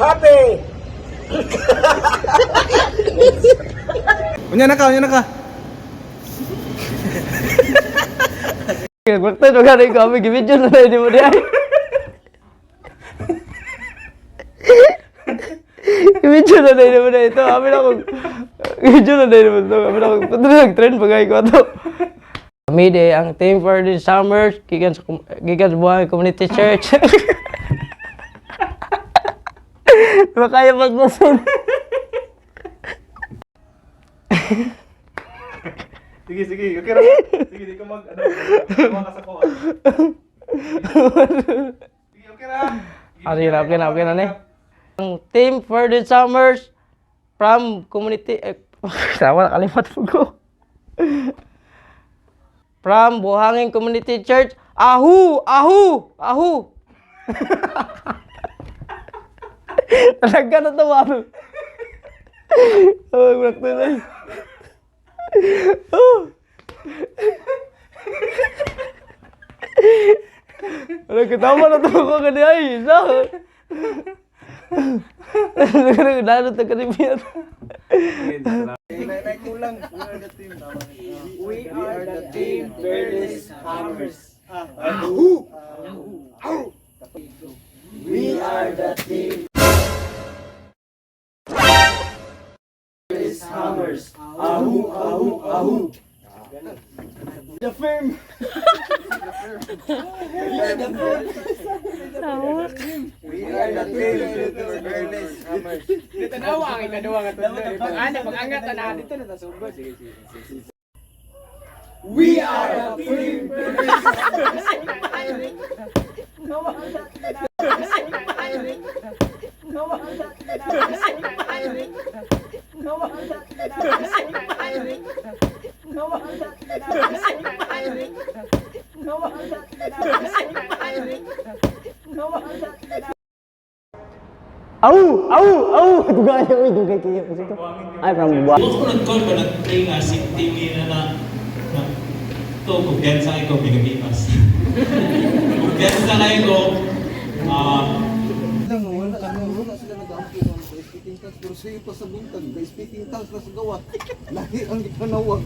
happy. Unya na ka. Waktu itu kan kami gimana na di mo di ay. Gimana na di mo na ito. Kami na kung gimana na di mo ito. Kami na kung nag-trend pagay ko ito. Kami di ang team for the summers gikan sa buhay community church. Makaya magbasun. Sige. Okay ra. Sige, di ka mag kuha ka sa kuha. Sige, okay ra. Okay na ni. Ang team for the summers from community sama kalimat ko. From Buhangin Community Church. Ahu. Talaga na tawa. Oh, waktu na. Ano ketawa na to ko kani ay. Lalo to kanibiyan. We are the team Fearless Hammers. We are the team Fearless Hammers. Ahu. The firm. We are the team Fearless Hammers. Dito na ang ikaduwa nga tundo. Pag-angat na dito na tasugod. Sige. We are the team Fearless Hammers. Au, dugay kayo. Ay, from buwan. Kung nag-call ko, nag-play nga si TV na ito, kumpiyansa ko, binagimas. Kumpiyansa kayo ko, Wala sila nag-aampi ng speaking tongues, pero siya pa sa buntag, may speaking tongues na sa gawa. Lagi ang ipanawag.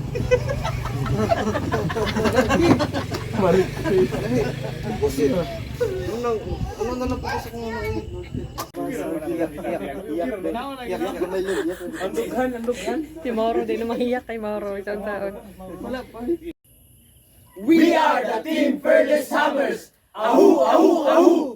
Lahi, impossible. Ano na lang po kasi kung ano ay... Iyak na yun. Andughan. Si Mauro, di na mahiyak kay Mauro. Isang taon. Wala pa. We are the team Fearless Hammers. Ahu.